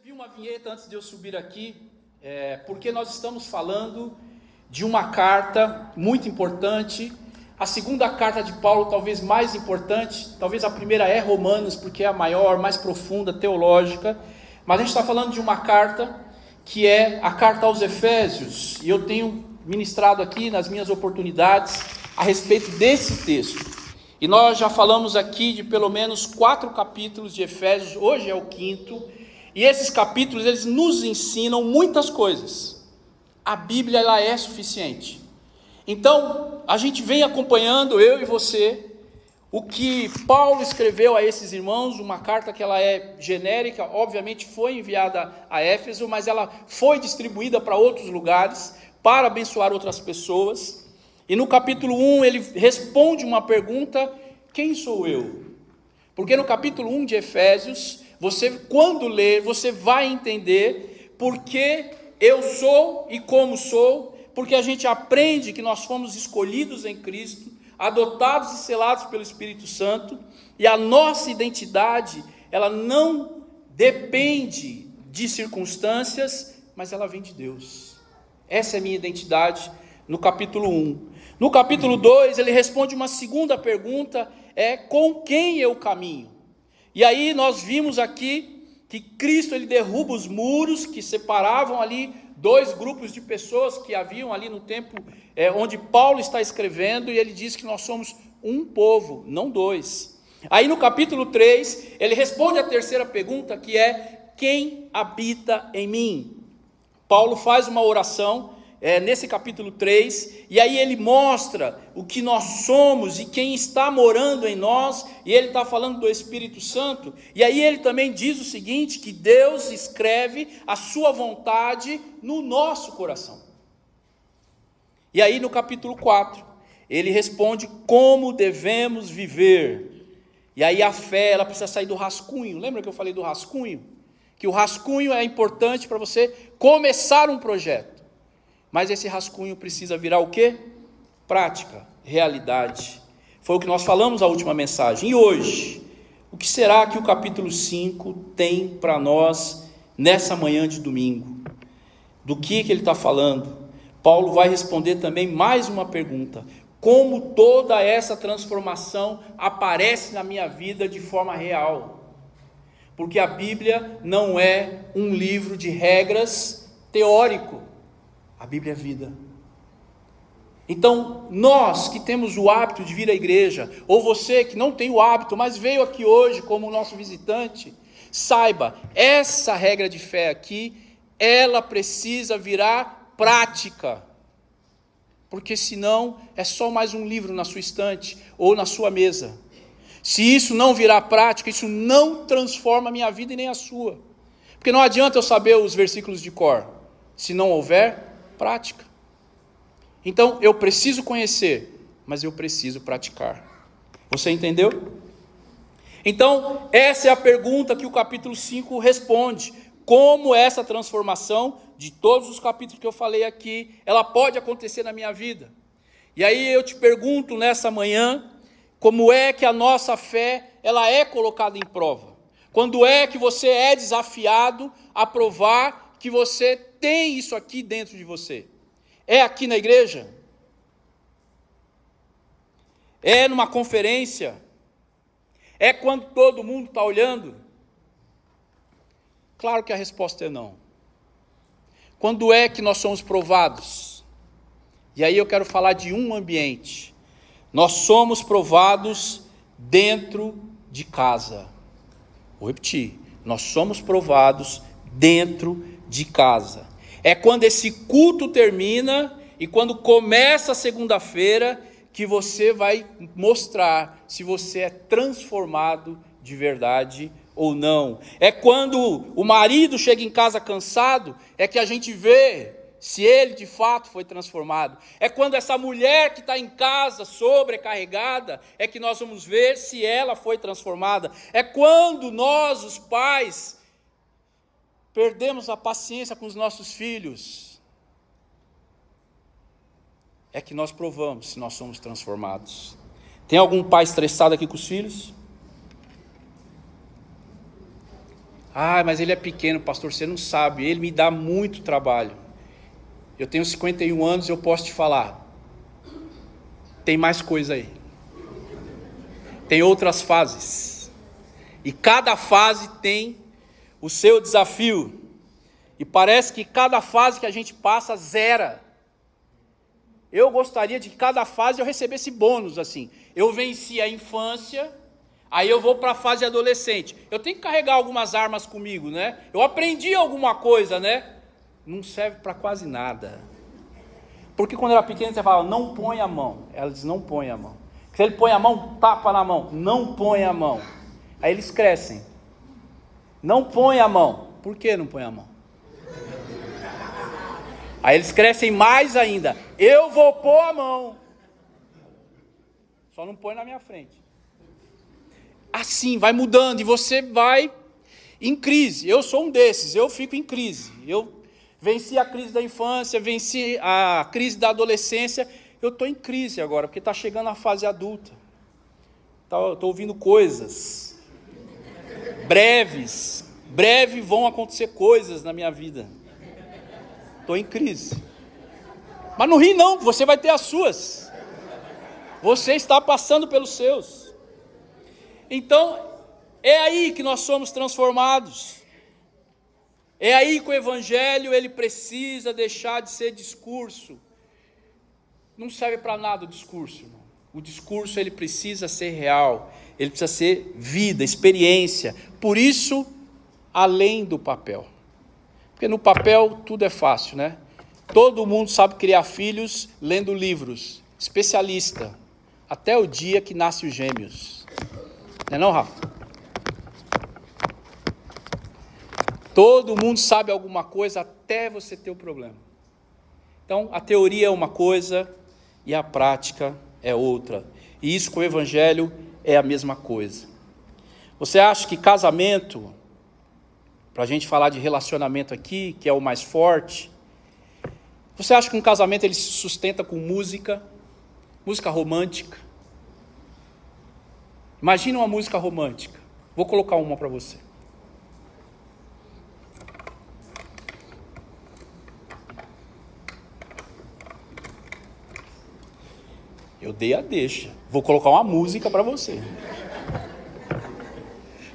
vi uma vinheta antes de eu subir aqui, porque nós estamos falando de uma carta muito importante, a segunda carta de Paulo talvez mais importante, talvez a primeira é Romanos, porque é a maior, mais profunda, teológica, mas a gente está falando de uma carta que é a carta aos Efésios, e eu tenho ministrado aqui nas minhas oportunidades a respeito desse texto, e nós já falamos aqui de pelo menos 4 capítulos de Efésios, hoje é o 5º, e esses capítulos eles nos ensinam muitas coisas. A Bíblia ela é suficiente. Então, a gente vem acompanhando, eu e você, o que Paulo escreveu a esses irmãos, uma carta que ela é genérica, obviamente foi enviada a Éfeso, mas ela foi distribuída para outros lugares, para abençoar outras pessoas. E no capítulo 1 ele responde uma pergunta: quem sou eu? Porque no capítulo 1 de Efésios, você quando ler, você vai entender porque eu sou e como sou, porque a gente aprende que nós fomos escolhidos em Cristo, adotados e selados pelo Espírito Santo, e a nossa identidade, ela não depende de circunstâncias, mas ela vem de Deus. Essa é a minha identidade no capítulo 1. No capítulo 2, ele responde uma segunda pergunta, com quem eu caminho? E aí nós vimos aqui que Cristo ele derruba os muros que separavam ali dois grupos de pessoas que haviam ali no tempo onde Paulo está escrevendo, e ele diz que nós somos um povo, não dois. Aí no capítulo 3, ele responde a terceira pergunta, que é: quem habita em mim? Paulo faz uma oração nesse capítulo 3, e aí ele mostra o que nós somos e quem está morando em nós, e ele está falando do Espírito Santo, e aí ele também diz o seguinte, que Deus escreve a sua vontade no nosso coração. E aí no capítulo 4, ele responde como devemos viver, e aí a fé, ela precisa sair do rascunho. Lembra que eu falei do rascunho? Que o rascunho é importante para você começar um projeto. Mas esse rascunho precisa virar o quê? Prática, realidade. Foi o que nós falamos na última mensagem. E hoje, o que será que o capítulo 5 tem para nós nessa manhã de domingo? Do que ele está falando? Paulo vai responder também mais uma pergunta: como toda essa transformação aparece na minha vida de forma real? Porque a Bíblia não é um livro de regras teórico. A Bíblia é vida. Então, nós que temos o hábito de vir à igreja, ou você que não tem o hábito, mas veio aqui hoje como nosso visitante, saiba, essa regra de fé aqui, ela precisa virar prática. Porque senão é só mais um livro na sua estante ou na sua mesa. Se isso não virar prática, isso não transforma a minha vida e nem a sua. Porque não adianta eu saber os versículos de cor, se não houver prática. Então eu preciso conhecer, mas eu preciso praticar. Você entendeu? Então essa é a pergunta que o capítulo 5 responde: como essa transformação de todos os capítulos que eu falei aqui, ela pode acontecer na minha vida. E aí eu te pergunto nessa manhã, como é que a nossa fé ela é colocada em prova? Quando é que você é desafiado a provar que você tem isso aqui dentro de você? É aqui na igreja? É numa conferência? É quando todo mundo está olhando? Claro que a resposta é não. Quando é que nós somos provados? E aí eu quero falar de um ambiente. Nós somos provados dentro de casa. Vou repetir. Nós somos provados dentro de casa. É quando esse culto termina e quando começa a segunda-feira que você vai mostrar se você é transformado de verdade ou não. É quando o marido chega em casa cansado, é que a gente vê se ele de fato foi transformado. É quando essa mulher que está em casa sobrecarregada, é que nós vamos ver se ela foi transformada. É quando nós, os pais, perdemos a paciência com os nossos filhos, é que nós provamos se nós somos transformados. Tem algum pai estressado aqui com os filhos? Mas ele é pequeno, pastor, você não sabe, ele me dá muito trabalho. Eu tenho 51 anos, eu posso te falar, tem mais coisa aí. Tem outras fases. E cada fase tem o seu desafio. E parece que cada fase que a gente passa zera. Eu gostaria de que cada fase eu recebesse bônus assim. Eu venci a infância, aí eu vou para a fase adolescente. Eu tenho que carregar algumas armas comigo, né? Eu aprendi alguma coisa, né? Não serve para quase nada. Porque quando eu era pequeno você fala, não põe a mão. Ela diz, não põe a mão. Se ele põe a mão, tapa na mão. Não põe a mão. Aí eles crescem. Não põe a mão. Por que não põe a mão? Aí eles crescem mais ainda. Eu vou pôr a mão. Só não põe na minha frente. Assim, vai mudando e você vai em crise. Eu sou um desses, eu fico em crise. Eu venci a crise da infância, venci a crise da adolescência. Eu estou em crise agora, porque está chegando a fase adulta. Estou ouvindo coisas. Breve vão acontecer coisas na minha vida. Estou em crise. Mas não ri não, você vai ter as suas. Você está passando pelos seus. Então, é aí que nós somos transformados. É aí que o Evangelho ele precisa deixar de ser discurso. Não serve para nada o discurso, irmão. O discurso ele precisa ser real. Ele precisa ser vida, experiência. Por isso, além do papel. Porque no papel tudo é fácil, né? Todo mundo sabe criar filhos lendo livros. Especialista. Até o dia que nasce os gêmeos. Não é não, Rafa? Todo mundo sabe alguma coisa até você ter o problema. Então, a teoria é uma coisa e a prática é outra. E isso com o Evangelho é a mesma coisa. Você acha que casamento, para a gente falar de relacionamento aqui, que é o mais forte, você acha que um casamento ele se sustenta com música romântica? Imagina uma música romântica. Vou colocar uma para você. Eu dei a deixa. Vou colocar uma música para você.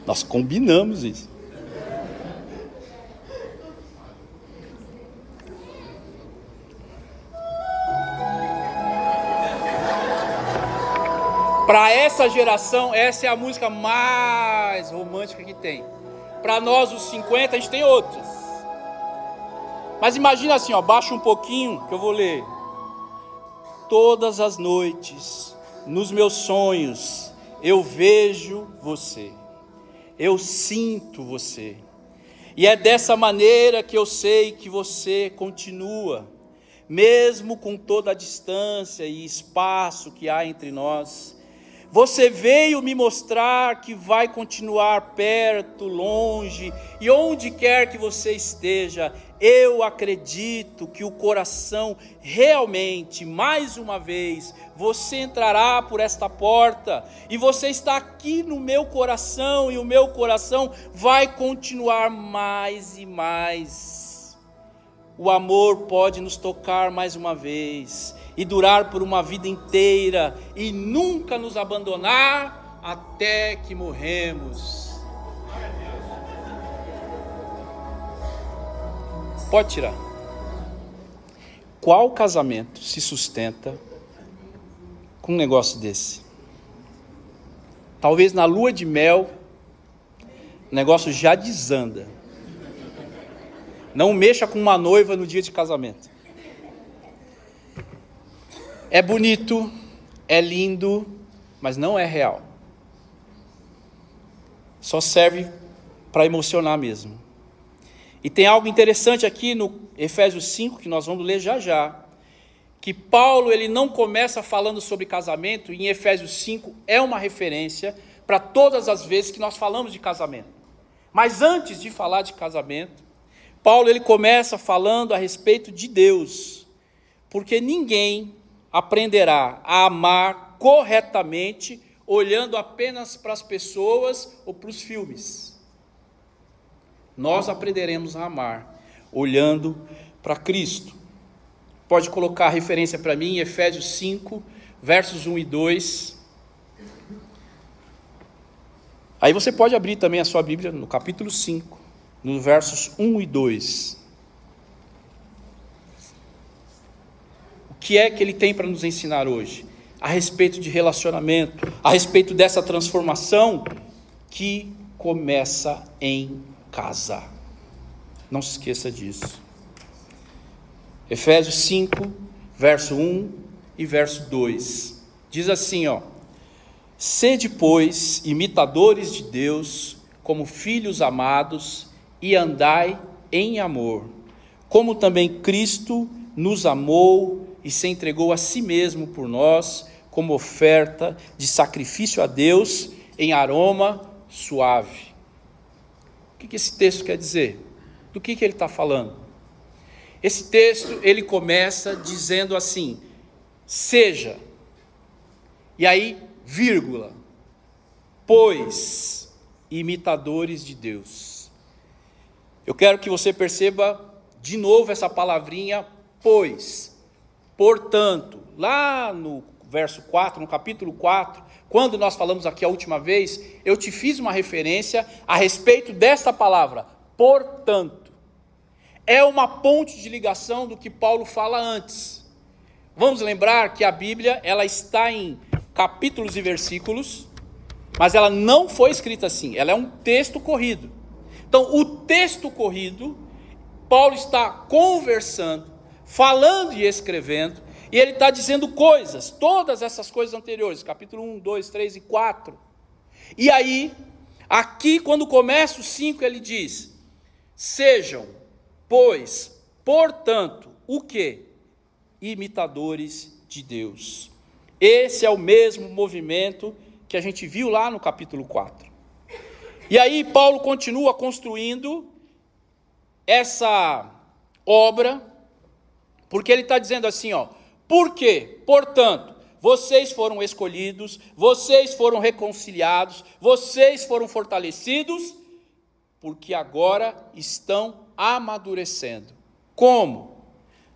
Nós combinamos isso. Para essa geração, essa é a música mais romântica que tem. Para nós, os 50, a gente tem outras. Mas imagina assim, baixa um pouquinho, que eu vou ler. Todas as noites, nos meus sonhos, eu vejo você. Eu sinto você. E é dessa maneira que eu sei que você continua, mesmo com toda a distância e espaço que há entre nós. Você veio me mostrar que vai continuar perto, longe, e onde quer que você esteja, eu acredito que o coração realmente, mais uma vez, você entrará por esta porta, e você está aqui no meu coração, e o meu coração vai continuar mais e mais. O amor pode nos tocar mais uma vez, e durar por uma vida inteira, e nunca nos abandonar até que morremos. Pode tirar. Qual casamento se sustenta com um negócio desse? Talvez na lua de mel, o negócio já desanda. Não mexa com uma noiva no dia de casamento. É bonito, é lindo, mas não é real. Só serve para emocionar mesmo. E tem algo interessante aqui no Efésios 5, que nós vamos ler já já, que Paulo ele não começa falando sobre casamento, e em Efésios 5 é uma referência para todas as vezes que nós falamos de casamento. Mas antes de falar de casamento, Paulo ele começa falando a respeito de Deus, porque ninguém aprenderá a amar corretamente olhando apenas para as pessoas ou para os filmes. nós aprenderemos a amar, olhando para Cristo. Pode colocar a referência para mim em Efésios 5, versos 1 e 2. Aí você pode abrir também a sua Bíblia no capítulo 5, nos versos 1 e 2. O que é que ele tem para nos ensinar hoje? A respeito de relacionamento, a respeito dessa transformação que começa em casa. Não se esqueça disso. Efésios 5, verso 1 e verso 2. Diz assim, sede, pois, imitadores de Deus, como filhos amados, e andai em amor, como também Cristo nos amou e se entregou a si mesmo por nós, como oferta de sacrifício a Deus, em aroma suave. O que esse texto quer dizer? Do que ele está falando? Esse texto, ele começa dizendo assim, seja, e aí, vírgula, pois, imitadores de Deus. Eu quero que você perceba de novo essa palavrinha, pois, portanto, lá no verso 4, no capítulo 4, quando nós falamos aqui a última vez, eu te fiz uma referência a respeito desta palavra, portanto. É uma ponte de ligação do que Paulo fala antes. Vamos lembrar que a Bíblia, ela está em capítulos e versículos, mas ela não foi escrita assim, ela é um texto corrido. Então, o texto corrido, Paulo está conversando, falando e escrevendo, e ele está dizendo coisas, todas essas coisas anteriores, capítulo 1, 2, 3 e 4. E aí, aqui quando começa o 5, ele diz, sejam, pois, portanto, o quê? Imitadores de Deus. Esse é o mesmo movimento que a gente viu lá no capítulo 4. E aí Paulo continua construindo essa obra, porque ele está dizendo assim, por quê? Portanto, vocês foram escolhidos, vocês foram reconciliados, vocês foram fortalecidos, porque agora estão amadurecendo. Como?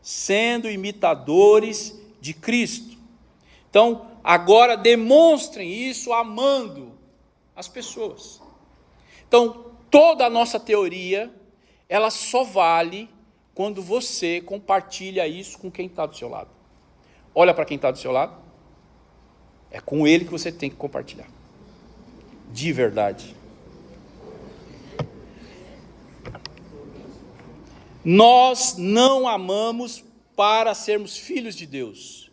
Sendo imitadores de Cristo. Então, agora demonstrem isso amando as pessoas. Então, toda a nossa teoria, ela só vale quando você compartilha isso com quem está do seu lado. Olha para quem está do seu lado. É com ele que você tem que compartilhar. De verdade. Nós não amamos para sermos filhos de Deus.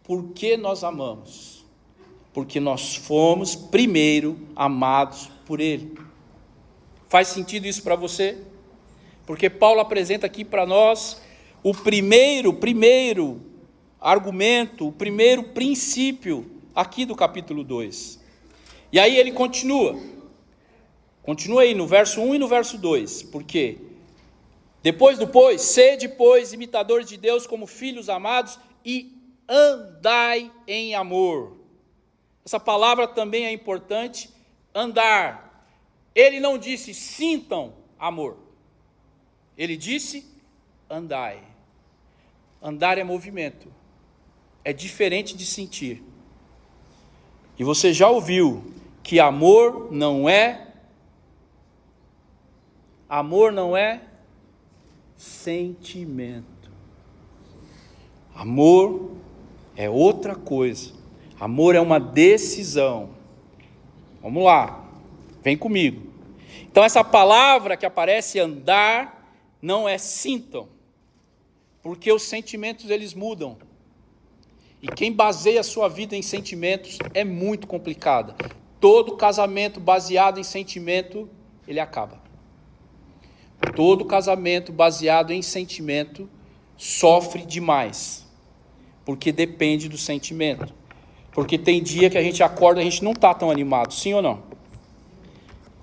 Por que nós amamos? Porque nós fomos primeiro amados por Ele. Faz sentido isso para você? Porque Paulo apresenta aqui para nós o primeiro argumento, o primeiro princípio aqui do capítulo 2. E aí ele continua aí no verso 1 e no verso 2, porque depois do pois, sede, pois, imitadores de Deus como filhos amados e andai em amor. Essa palavra também é importante, andar. Ele não disse sintam amor. Ele disse andai. Andar é movimento. É diferente de sentir. E você já ouviu que amor não é sentimento. Amor é outra coisa. Amor é uma decisão. Vamos lá, vem comigo. Então essa palavra que aparece andar não é sintam, porque os sentimentos eles mudam. E quem baseia a sua vida em sentimentos é muito complicado. Todo casamento baseado em sentimento, ele acaba. Todo casamento baseado em sentimento sofre demais, porque depende do sentimento. Porque tem dia que a gente acorda e a gente não está tão animado, sim ou não?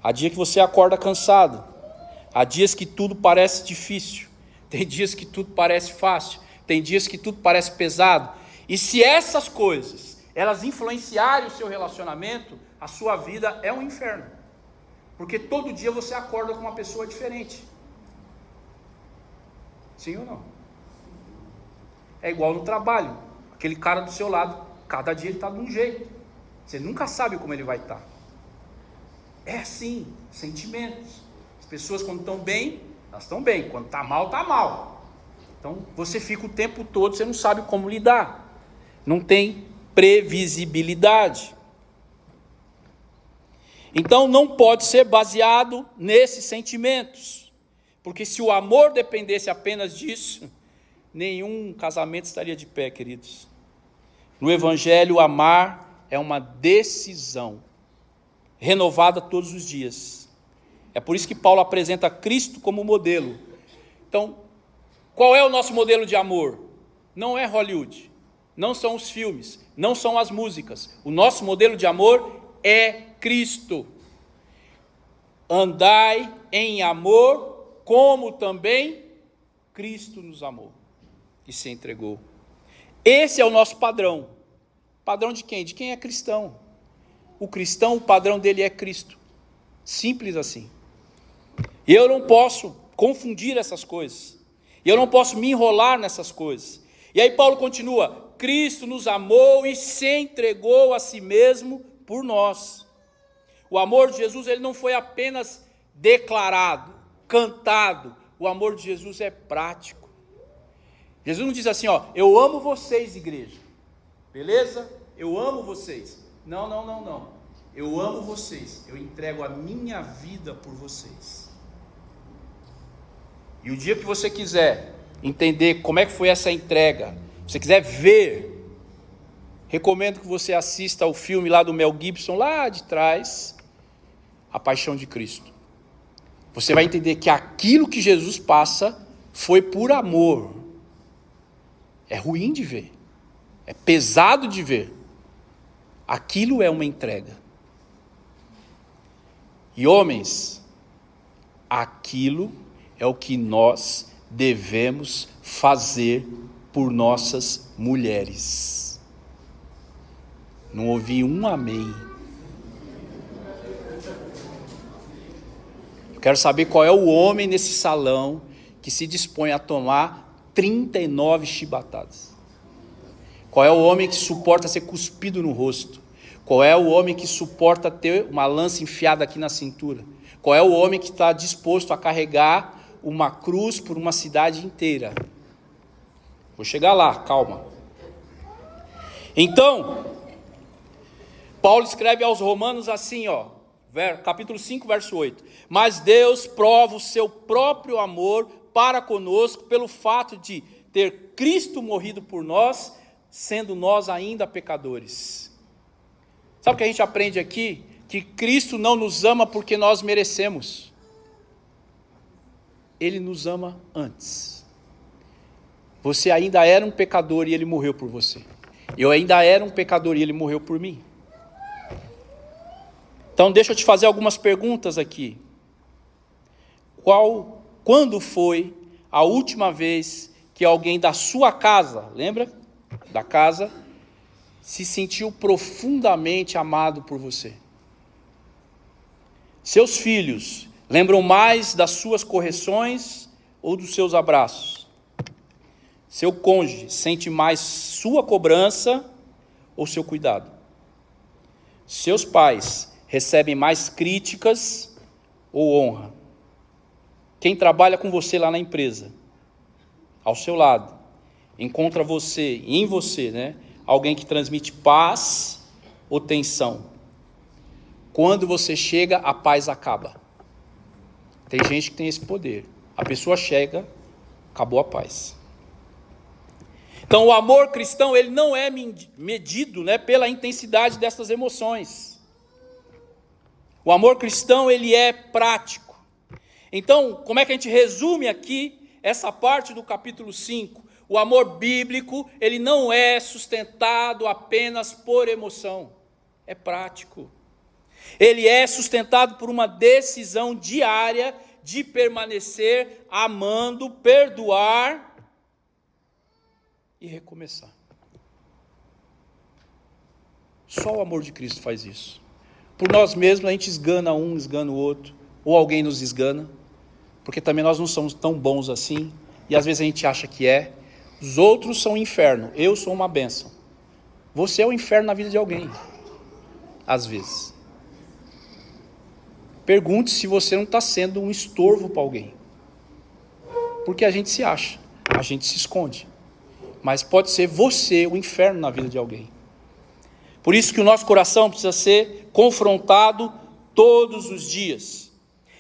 Há dia que você acorda cansado, há dias que tudo parece difícil, tem dias que tudo parece fácil, tem dias que tudo parece pesado. E se essas coisas, elas influenciarem o seu relacionamento, a sua vida é um inferno. Porque todo dia você acorda com uma pessoa diferente. Sim ou não? É igual no trabalho. Aquele cara do seu lado, cada dia ele está de um jeito. Você nunca sabe como ele vai estar. É assim, sentimentos. As pessoas quando estão bem, elas estão bem. Quando está mal, está mal. Então você fica o tempo todo, você não sabe como lidar. Não tem previsibilidade. Então não pode ser baseado nesses sentimentos. Porque se o amor dependesse apenas disso, nenhum casamento estaria de pé, queridos. No Evangelho, amar é uma decisão, renovada todos os dias. É por isso que Paulo apresenta Cristo como modelo. Então, qual é o nosso modelo de amor? Não é Hollywood, não são os filmes, não são as músicas. O nosso modelo de amor é Cristo. Andai em amor, como também Cristo nos amou e se entregou. Esse é o nosso padrão. Padrão de quem? De quem é cristão. O cristão, o padrão dele é Cristo. Simples assim. E eu não posso confundir essas coisas. E eu não posso me enrolar nessas coisas. E aí Paulo continua: Cristo nos amou e se entregou a si mesmo por nós. O amor de Jesus, ele não foi apenas declarado, cantado. O amor de Jesus é prático. Jesus não diz assim, eu amo vocês, igreja. Beleza? Eu amo vocês. Não. Eu amo vocês. Eu entrego a minha vida por vocês. E o dia que você quiser entender como é que foi essa entrega, se você quiser ver, recomendo que você assista ao filme lá do Mel Gibson, lá de trás, A Paixão de Cristo. Você vai entender que aquilo que Jesus passa foi por amor. É ruim de ver, é pesado de ver. Aquilo é uma entrega. E homens, aquilo é o que nós devemos fazer por nossas mulheres. Não ouvi um amém. Eu quero saber qual é o homem nesse salão que se dispõe a tomar 39 chibatadas. Qual é o homem que suporta ser cuspido no rosto? Qual é o homem que suporta ter uma lança enfiada aqui na cintura? Qual é o homem que está disposto a carregar uma cruz por uma cidade inteira? Vou chegar lá, calma. Então, Paulo escreve aos Romanos assim, capítulo 5, verso 8. Mas Deus prova o seu próprio amor para conosco pelo fato de ter Cristo morrido por nós, sendo nós ainda pecadores. Sabe o que a gente aprende aqui? Que Cristo não nos ama porque nós merecemos. Ele nos ama antes. Você ainda era um pecador e Ele morreu por você. Eu ainda era um pecador e Ele morreu por mim. Então deixa eu te fazer algumas perguntas aqui. Quando foi a última vez que alguém da sua casa, lembra? Da casa, se sentiu profundamente amado por você? Seus filhos lembram mais das suas correções ou dos seus abraços? Seu cônjuge sente mais sua cobrança ou seu cuidado? Seus pais recebem mais críticas ou honra? Quem trabalha com você lá na empresa, ao seu lado, encontra em você, alguém que transmite paz ou tensão? Quando você chega, a paz acaba. Tem gente que tem esse poder. A pessoa chega, acabou a paz. Então o amor cristão, ele não é medido, pela intensidade dessas emoções. O amor cristão, ele é prático. Então, como é que a gente resume aqui essa parte do capítulo 5? O amor bíblico, ele não é sustentado apenas por emoção, é prático. Ele é sustentado por uma decisão diária de permanecer amando, perdoar e recomeçar. Só o amor de Cristo faz isso. Por nós mesmos a gente esgana um, esgana o outro, ou alguém nos esgana, porque também nós não somos tão bons assim, e às vezes a gente acha que é. Os outros são o inferno, eu sou uma bênção. Você é o inferno na vida de alguém, às vezes. Pergunte se você não está sendo um estorvo para alguém, porque a gente se acha, a gente se esconde, mas pode ser você o inferno na vida de alguém. Por isso que o nosso coração precisa ser confrontado todos os dias.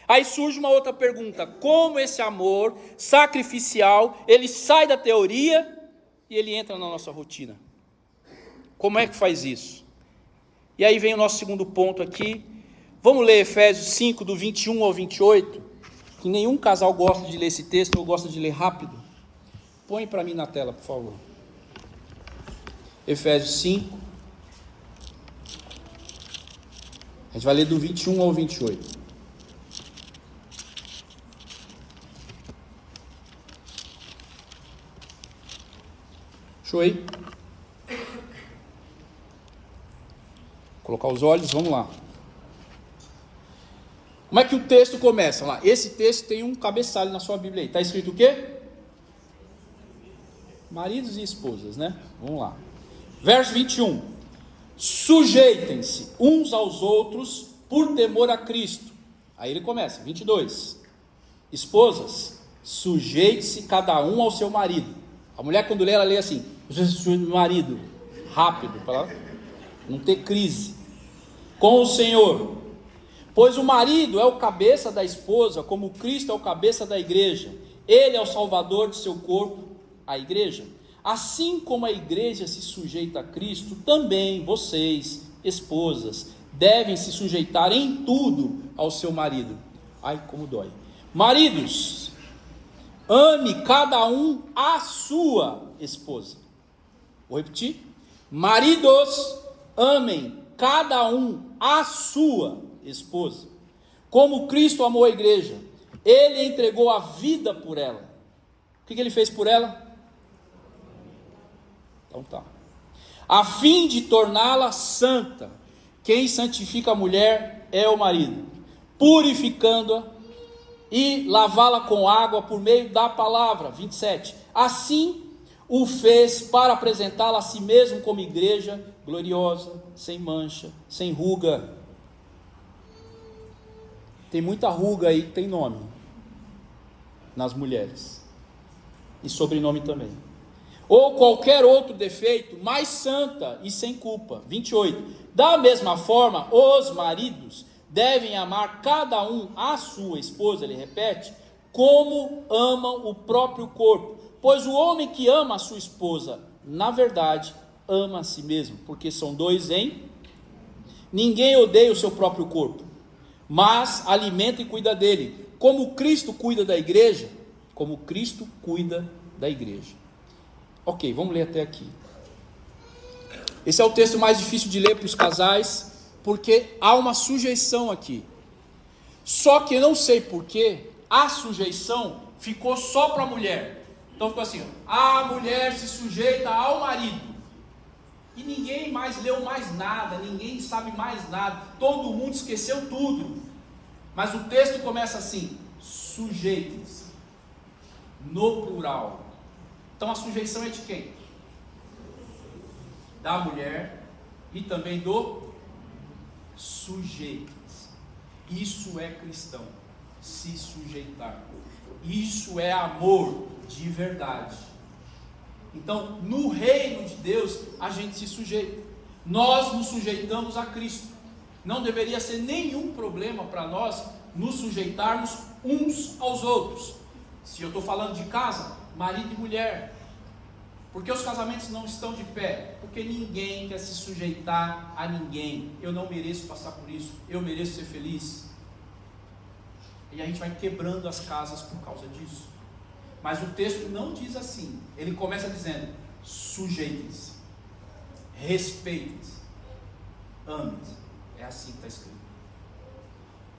Aí surge uma outra pergunta: como esse amor sacrificial, ele sai da teoria e ele entra na nossa rotina? Como é que faz isso? E aí vem o nosso segundo ponto aqui. Vamos ler Efésios 5, do 21 ao 28, que nenhum casal gosta de ler esse texto, eu gosto de ler rápido. Põe para mim na tela, por favor. Efésios 5. A gente vai ler do 21 ao 28. Show aí? Colocar os olhos, vamos lá. Como é que o texto começa? Vamos lá. Esse texto tem um cabeçalho na sua Bíblia aí. Está escrito o quê? Maridos e esposas, né? Vamos lá. Verso 21. Sujeitem-se uns aos outros por temor a Cristo. Aí ele começa, 22. Esposas, sujeite-se cada um ao seu marido. A mulher, quando lê, ela lê assim: marido, rápido, para não ter crise. Com o Senhor. Pois o marido é o cabeça da esposa, como Cristo é o cabeça da igreja. Ele é o salvador de seu corpo, a igreja. Assim como a igreja se sujeita a Cristo, também vocês, esposas, devem se sujeitar em tudo ao seu marido. Ai, como dói. Maridos, ame cada um a sua esposa. Vou repetir. Maridos, amem cada um a sua esposa, como Cristo amou a igreja. Ele entregou a vida por ela. O que ele fez por ela? Então tá. A fim de torná-la santa. Quem santifica a mulher é o marido, purificando-a e lavá-la com água por meio da palavra. 27. Assim o fez para apresentá-la a si mesmo como igreja gloriosa, sem mancha, sem ruga. Tem muita ruga aí que tem nome nas mulheres, e sobrenome também, ou qualquer outro defeito, mais santa e sem culpa. 28. Da mesma forma, os maridos devem amar cada um a sua esposa, ele repete, como amam o próprio corpo. Pois o homem que ama a sua esposa, na verdade, ama a si mesmo, porque são dois em... Ninguém odeia o seu próprio corpo, mas alimenta e cuida dele, como Cristo cuida da igreja, como Cristo cuida da igreja. Ok, vamos ler até aqui. Esse é o texto mais difícil de ler para os casais, porque há uma sujeição aqui. Só que eu não sei porquê, a sujeição ficou só para a mulher. Então ficou assim: a mulher se sujeita ao marido. E ninguém mais leu mais nada, ninguém sabe mais nada, todo mundo esqueceu tudo. Mas o texto começa assim: sujeitem-se, no plural. Então a sujeição é de quem? Da mulher e também do sujeito. Isso é cristão, se sujeitar. Isso é amor de verdade. Então, no reino de Deus, a gente se sujeita. Nós nos sujeitamos a Cristo. Não deveria ser nenhum problema para nós nos sujeitarmos uns aos outros. Se eu estou falando de casa, marido e mulher. Por que os casamentos não estão de pé? Porque ninguém quer se sujeitar a ninguém. Eu não mereço passar por isso. Eu mereço ser feliz. E a gente vai quebrando as casas por causa disso. Mas o texto não diz assim. Ele começa dizendo: sujeitem-se, respeitem-se, amem-se. É assim que está escrito.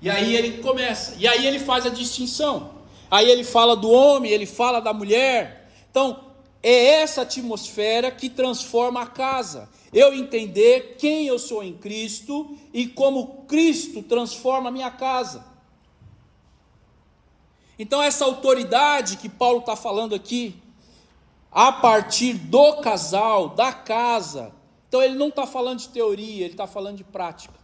E aí ele começa, e aí ele faz a distinção. Aí ele fala do homem, ele fala da mulher. Então, é essa atmosfera que transforma a casa. eu entender quem eu sou em Cristo e como Cristo transforma a minha casa. Então essa autoridade que Paulo está falando aqui, a partir do casal, da casa, então ele não está falando de teoria, ele está falando de prática.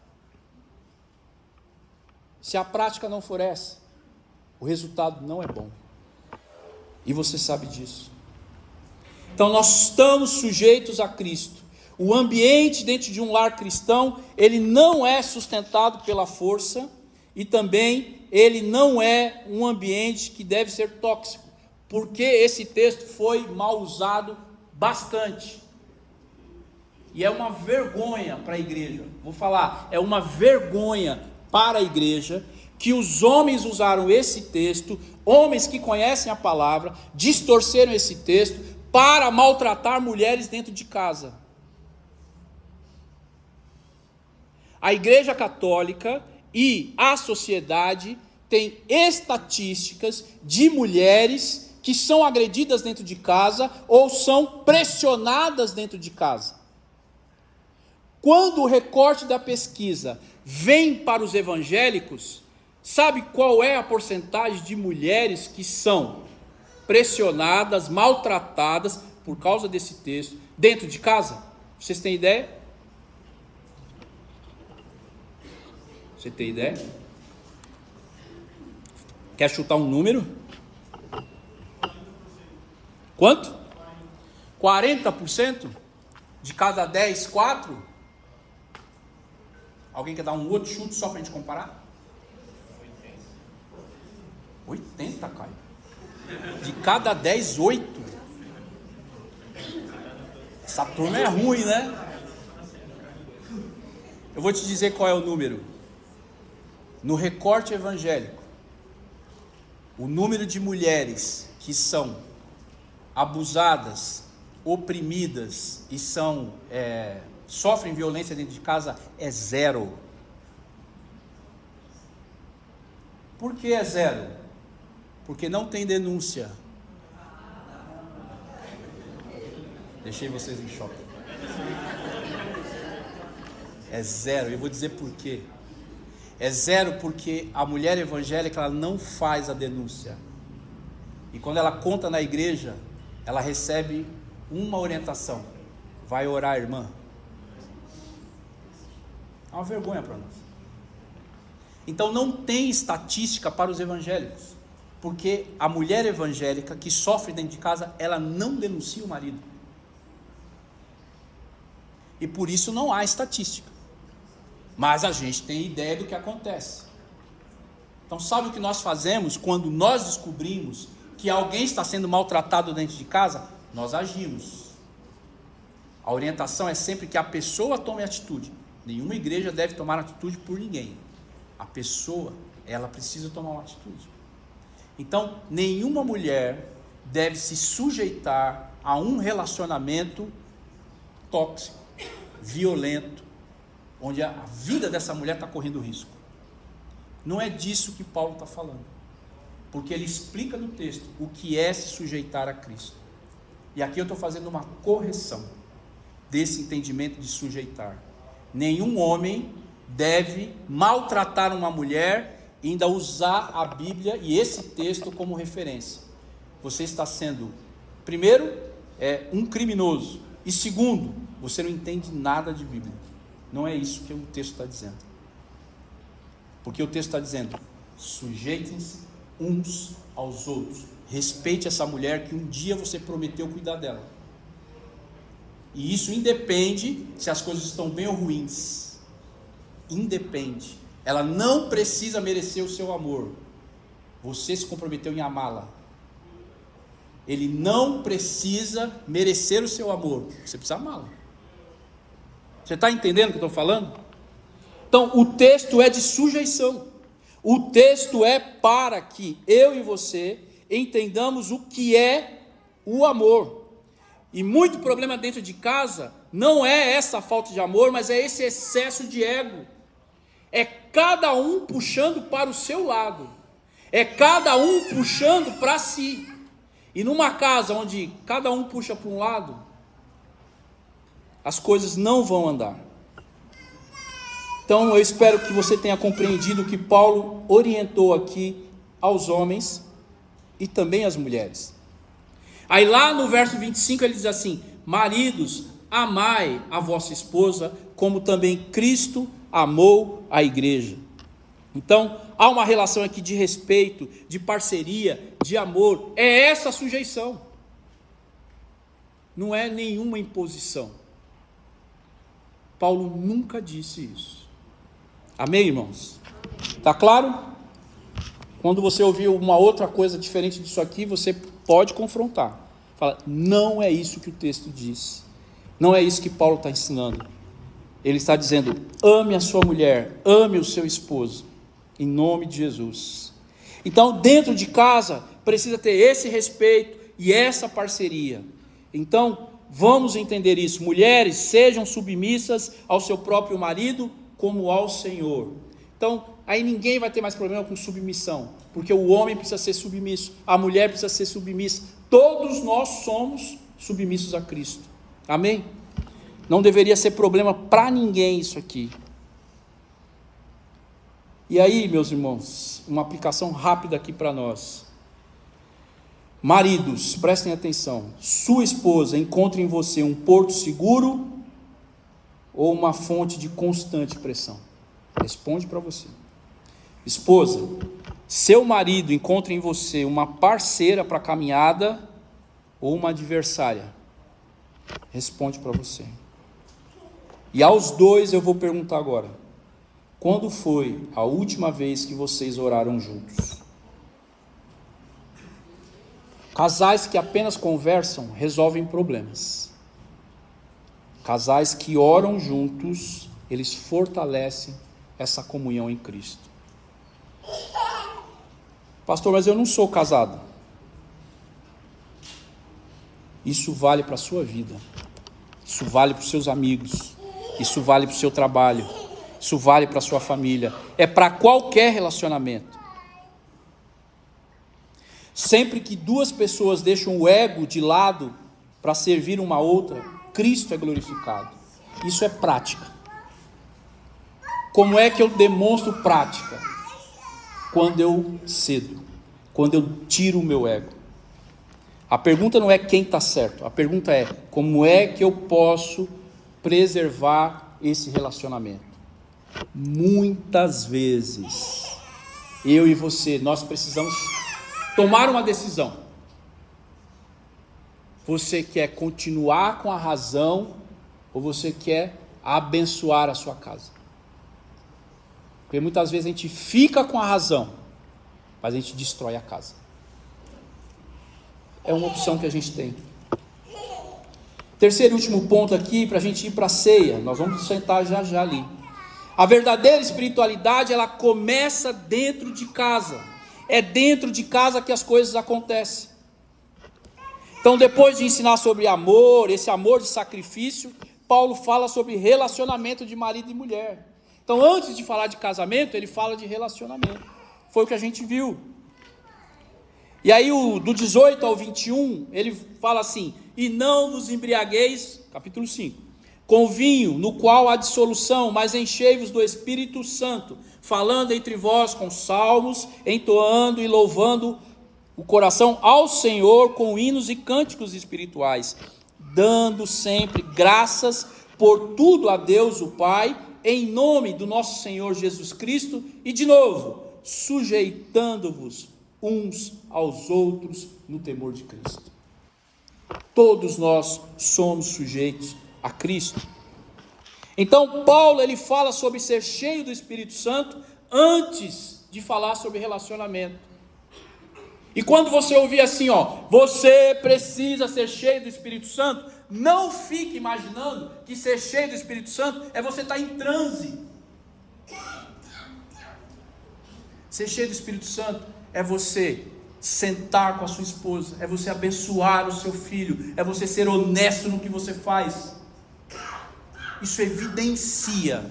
Se a prática não for essa, o resultado não é bom. E você sabe disso. Então nós estamos sujeitos a Cristo. O ambiente dentro de um lar cristão, ele não é sustentado pela força e também ele não é um ambiente que deve ser tóxico, porque esse texto foi mal usado bastante. E é uma vergonha para a igreja. Vou falar, é uma vergonha para a igreja que os homens usaram esse texto, homens que conhecem a palavra, distorceram esse texto para maltratar mulheres dentro de casa. A Igreja Católica e a sociedade têm estatísticas de mulheres que são agredidas dentro de casa ou são pressionadas dentro de casa. Quando o recorte da pesquisa vem para os evangélicos, sabe qual é a porcentagem de mulheres que são pressionadas, maltratadas por causa desse texto dentro de casa? Vocês têm ideia? Você tem ideia? Quer chutar um número? Quanto? 40%? De cada 10, 4? Alguém quer dar um outro chute só para a gente comparar? 80, Caio. De cada 10, 8. Essa turma é ruim, né? Eu vou te dizer qual é o número. No recorte evangélico, o número de mulheres que são abusadas, oprimidas e sofrem violência dentro de casa é 0. Por que é 0? Porque não tem denúncia. Deixei vocês em choque. É 0, eu vou dizer por quê. É 0 porque a mulher evangélica ela não faz a denúncia. E quando ela conta na igreja, ela recebe uma orientação: vai orar, irmã. É uma vergonha para nós. Então não tem estatística para os evangélicos, porque a mulher evangélica que sofre dentro de casa, ela não denuncia o marido. E por isso não há estatística. Mas a gente tem ideia do que acontece. Então sabe o que nós fazemos quando nós descobrimos que alguém está sendo maltratado dentro de casa? Nós agimos. A orientação é sempre que a pessoa tome atitude. Nenhuma igreja deve tomar atitude por ninguém. A pessoa, ela precisa tomar uma atitude. Então, nenhuma mulher deve se sujeitar a um relacionamento tóxico, violento, onde a vida dessa mulher está correndo risco. Não é disso que Paulo está falando, porque ele explica no texto o que é se sujeitar a Cristo. E aqui eu estou fazendo uma correção desse entendimento de sujeitar. Nenhum homem deve maltratar uma mulher e ainda usar a Bíblia e esse texto como referência. Você está sendo, primeiro, um criminoso, e segundo, você não entende nada de Bíblia. Não é isso que o texto está dizendo. Porque o texto está dizendo: sujeitem-se uns aos outros. Respeite essa mulher que um dia você prometeu cuidar dela. E isso independe se as coisas estão bem ou ruins. Independe. Ela não precisa merecer o seu amor. Você se comprometeu em amá-la. Ele não precisa merecer o seu amor. Você precisa amá-la. Você está entendendo o que eu estou falando? Então, o texto é de sujeição. O texto é para que eu e você entendamos o que é o amor. E muito problema dentro de casa não é essa falta de amor, mas é esse excesso de ego. É cada um puxando para o seu lado. É cada um puxando para si. E numa casa onde cada um puxa para um lado, as coisas não vão andar. Então eu espero que você tenha compreendido o que Paulo orientou aqui aos homens e também às mulheres. Aí lá no verso 25 ele diz assim: maridos, amai a vossa esposa, como também Cristo amou a igreja. Então há uma relação aqui de respeito, de parceria, de amor. É essa a sujeição, não é nenhuma imposição. Paulo nunca disse isso. Amém, irmãos? Está claro? Quando você ouvir uma outra coisa diferente disso aqui, você pode confrontar. Fala, não é isso que o texto diz. Não é isso que Paulo está ensinando. Ele está dizendo, ame a sua mulher, ame o seu esposo, em nome de Jesus. Então, dentro de casa, precisa ter esse respeito e essa parceria. Então, vamos entender isso. Mulheres, sejam submissas ao seu próprio marido, como ao Senhor. Então, aí ninguém vai ter mais problema com submissão, porque o homem precisa ser submisso, a mulher precisa ser submissa, todos nós somos submissos a Cristo. Amém? Não deveria ser problema para ninguém isso aqui. E aí, meus irmãos, uma aplicação rápida aqui para nós. Maridos, prestem atenção, sua esposa encontra em você um porto seguro ou uma fonte de constante pressão? Responde para você. Esposa, seu marido encontra em você uma parceira para a caminhada ou uma adversária? Responde para você. E aos dois eu vou perguntar agora: quando foi a última vez que vocês oraram juntos? Casais que apenas conversam resolvem problemas. Casais que oram juntos, eles fortalecem essa comunhão em Cristo. Pastor, mas eu não sou casado. Isso vale para a sua vida. Isso vale para os seus amigos. Isso vale para o seu trabalho. Isso vale para a sua família. É para qualquer relacionamento. Sempre que duas pessoas deixam o ego de lado para servir uma outra, Cristo é glorificado. Isso é prática. Como é que eu demonstro prática? Quando eu cedo, quando eu tiro o meu ego. A pergunta não é quem está certo, a pergunta é como é que eu posso preservar esse relacionamento. Muitas vezes, eu e você, nós precisamos tomar uma decisão. Você quer continuar com a razão ou você quer abençoar a sua casa? Porque muitas vezes a gente fica com a razão, mas a gente destrói a casa. É uma opção que a gente tem. Terceiro e último ponto aqui, para a gente ir para a ceia. Nós vamos sentar já ali. A verdadeira espiritualidade, ela começa dentro de casa. É dentro de casa que as coisas acontecem. Então, depois de ensinar sobre amor, esse amor de sacrifício, Paulo fala sobre relacionamento de marido e mulher. Então, antes de falar de casamento, ele fala de relacionamento. Foi o que a gente viu. E aí, do 18 ao 21, ele fala assim: e não vos embriagueis, capítulo 5, com vinho, no qual há dissolução, mas enchei-vos do Espírito Santo, falando entre vós com salmos, entoando e louvando o coração ao Senhor com hinos e cânticos espirituais, dando sempre graças por tudo a Deus o Pai, em nome do nosso Senhor Jesus Cristo, e de novo, sujeitando-vos uns aos outros no temor de Cristo. Todos nós somos sujeitos a Cristo. Então Paulo, ele fala sobre ser cheio do Espírito Santo antes de falar sobre relacionamento. E quando você ouvir assim, você precisa ser cheio do Espírito Santo, não fique imaginando que ser cheio do Espírito Santo é você estar em transe. Ser cheio do Espírito Santo é você sentar com a sua esposa, é você abençoar o seu filho, é você ser honesto no que você faz. Isso evidencia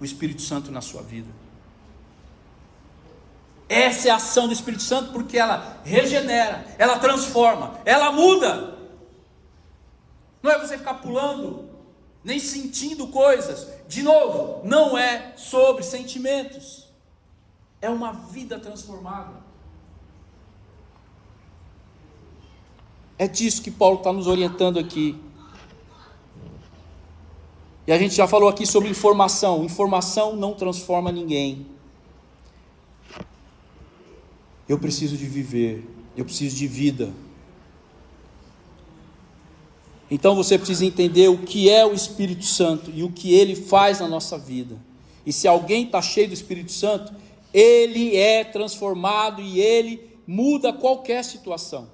o Espírito Santo na sua vida. Essa é a ação do Espírito Santo, porque ela regenera, ela transforma, ela muda. Não é você ficar pulando nem sentindo coisas. De novo, não é sobre sentimentos, é uma vida transformada. É disso que Paulo está nos orientando aqui. E a gente já falou aqui sobre informação. Informação não transforma ninguém. Eu preciso de viver, eu preciso de vida. Então você precisa entender o que é o Espírito Santo e o que ele faz na nossa vida. E se alguém está cheio do Espírito Santo, ele é transformado e ele muda qualquer situação.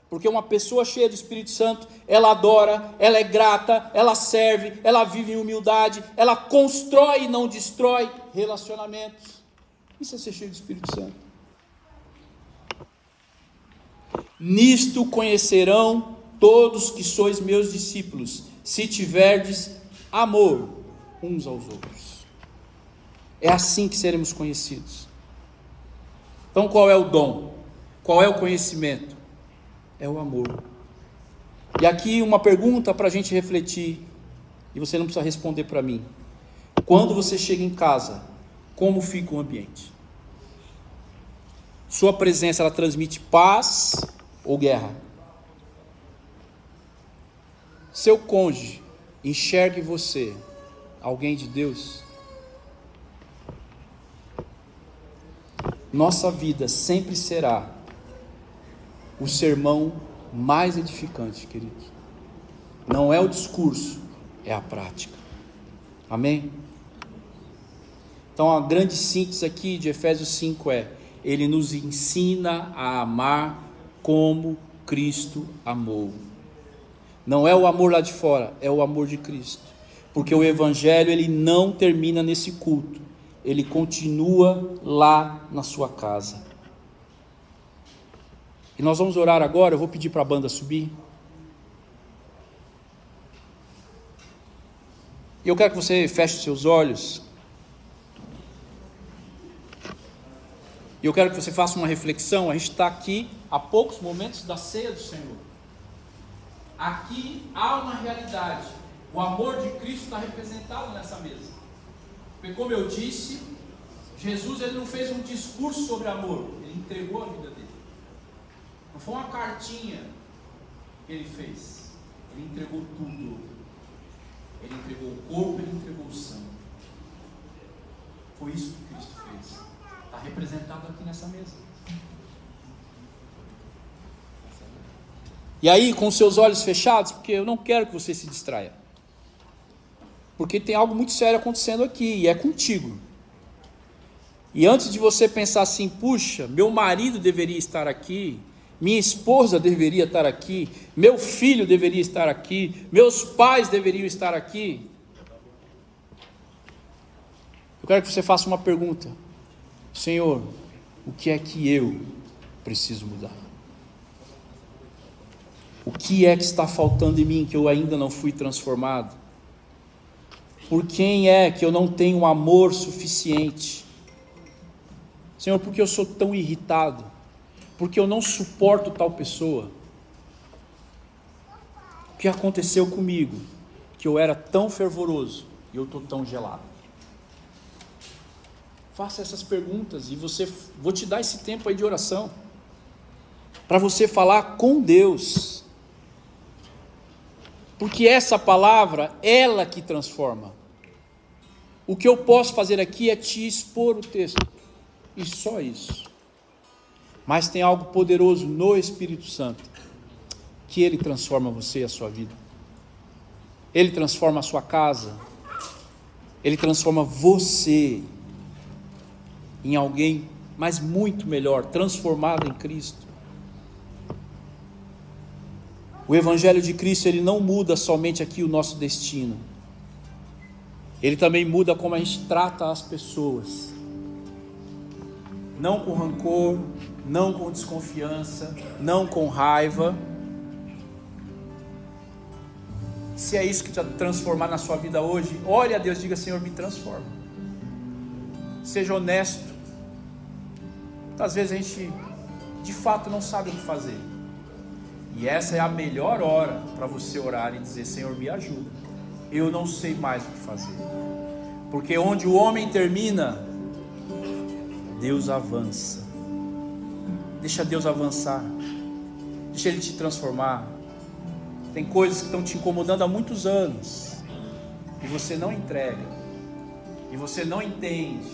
Porque uma pessoa cheia do Espírito Santo, ela adora, ela é grata, ela serve, ela vive em humildade, ela constrói e não destrói relacionamentos. Isso é ser cheio do Espírito Santo. Nisto conhecerão todos que sois meus discípulos, se tiverdes amor uns aos outros. É assim que seremos conhecidos. Então qual é o dom? Qual é o conhecimento? É o amor. E aqui uma pergunta para a gente refletir, e você não precisa responder para mim. Quando você chega em casa, como fica o ambiente? Sua presença, ela transmite paz ou guerra? Seu cônjuge enxerga em você alguém de Deus? Nossa vida sempre será o sermão mais edificante, queridos. Não é o discurso, é a prática. Amém? Então a grande síntese aqui de Efésios 5 é: ele nos ensina a amar como Cristo amou. Não é o amor lá de fora, é o amor de Cristo. Porque o Evangelho, ele não termina nesse culto, ele continua lá na sua casa. E nós vamos orar agora. Eu vou pedir para a banda subir. E eu quero que você feche os seus olhos. E eu quero que você faça uma reflexão. A gente está aqui há poucos momentos da ceia do Senhor. Aqui há uma realidade. O amor de Cristo está representado nessa mesa. Porque, como eu disse, Jesus, ele não fez um discurso sobre amor. Ele entregou a vida dele. Não foi uma cartinha que ele fez. Ele entregou tudo. Ele entregou o corpo, ele entregou o sangue. Foi isso que Cristo fez. Está representado aqui nessa mesa. E aí, com seus olhos fechados, porque eu não quero que você se distraia. Porque tem algo muito sério acontecendo aqui, e é contigo. E antes de você pensar assim, puxa, meu marido deveria estar aqui, minha esposa deveria estar aqui, meu filho deveria estar aqui, meus pais deveriam estar aqui. Eu quero que você faça uma pergunta: Senhor, o que é que eu preciso mudar? O que é que está faltando em mim que eu ainda não fui transformado? Por quem é que eu não tenho amor suficiente? Senhor, por que eu sou tão irritado? Porque eu não suporto tal pessoa? O que aconteceu comigo? Que eu era tão fervoroso e eu estou tão gelado. Faça essas perguntas e vou te dar esse tempo aí de oração, para você falar com Deus. Porque essa palavra, ela que transforma. O que eu posso fazer aqui é te expor o texto, e só isso. Mas tem algo poderoso no Espírito Santo, que ele transforma você e a sua vida. Ele transforma a sua casa. Ele transforma você em alguém, mas muito melhor, transformado em Cristo. O Evangelho de Cristo, ele não muda somente aqui o nosso destino. Ele também muda como a gente trata as pessoas. Não com rancor, não com desconfiança, não com raiva. Se é isso que está transformar na sua vida hoje, ore a Deus, diga: Senhor, me transforma. Seja honesto. Muitas vezes a gente de fato não sabe o que fazer, e essa é a melhor hora para você orar e dizer: Senhor, me ajuda. eu não sei mais o que fazer. Porque onde o homem termina, Deus avança. Deixa Deus avançar. Deixa Ele te transformar. Tem coisas que estão te incomodando há muitos anos, e você não entrega, e você não entende,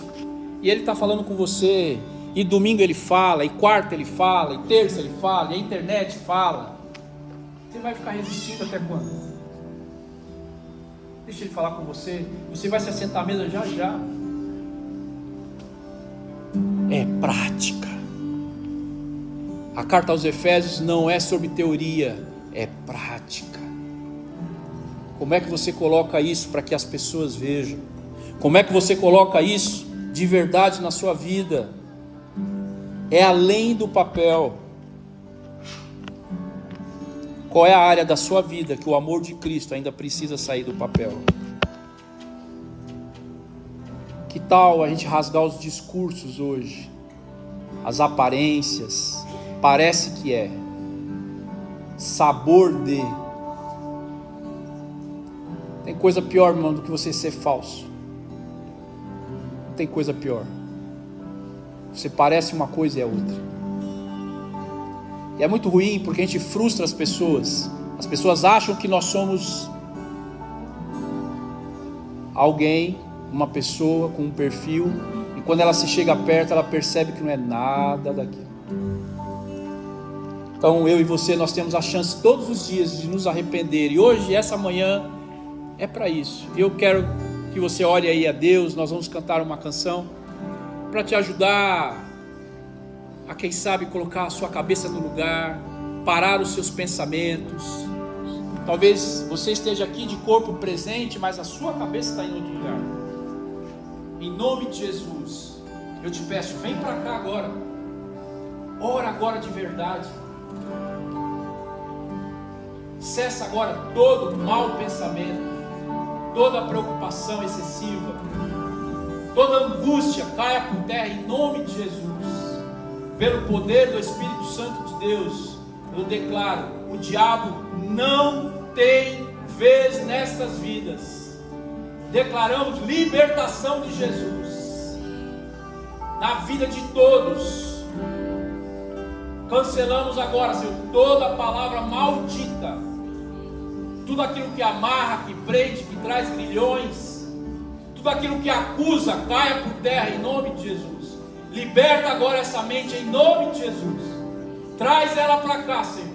e Ele está falando com você, e domingo Ele fala, e quarta Ele fala, e terça Ele fala, e a internet fala. Você vai ficar resistindo até quando? Deixa Ele falar com você. Você vai se assentar à mesa já já. É prática. A carta aos Efésios não é sobre teoria, é prática. Como é que você coloca isso para que as pessoas vejam? Como é que você coloca isso de verdade na sua vida? É além do papel. Qual é a área da sua vida que o amor de Cristo ainda precisa sair do papel? Que tal a gente rasgar os discursos hoje? As aparências, parece que é, sabor de. Tem coisa pior, irmão, do que você ser falso. Não tem coisa pior. Você parece uma coisa e é outra. E é muito ruim porque a gente frustra as pessoas. As pessoas acham que nós somos alguém, uma pessoa com um perfil, e quando ela se chega perto, ela percebe que não é nada daquilo. Então eu e você, nós temos a chance todos os dias de nos arrepender, e hoje, essa manhã, é para isso. Eu quero que você ore aí a Deus. Nós vamos cantar uma canção para te ajudar a, quem sabe, colocar a sua cabeça no lugar, parar os seus pensamentos. Talvez você esteja aqui de corpo presente, mas a sua cabeça está em outro lugar. Em nome de Jesus, eu te peço, vem para cá agora. Ora agora de verdade. Cessa agora todo mau pensamento, toda preocupação excessiva, toda angústia caia por terra em nome de Jesus. Pelo poder do Espírito Santo de Deus, eu declaro: o diabo não tem vez nestas vidas. Declaramos libertação de Jesus na vida de todos. Cancelamos agora, Senhor, toda palavra maldita, tudo aquilo que amarra, que prende, que traz grilhões, tudo aquilo que acusa, caia por terra em nome de Jesus. Liberta agora essa mente em nome de Jesus. Traz ela para cá, Senhor.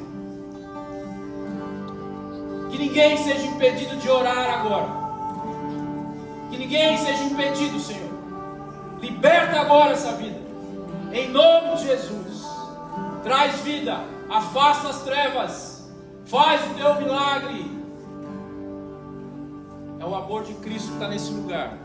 Que ninguém seja impedido de orar agora. Que ninguém seja impedido, Senhor. Liberta agora essa vida em nome de Jesus. Traz vida, afasta as trevas, faz o teu milagre. É o amor de Cristo que está nesse lugar.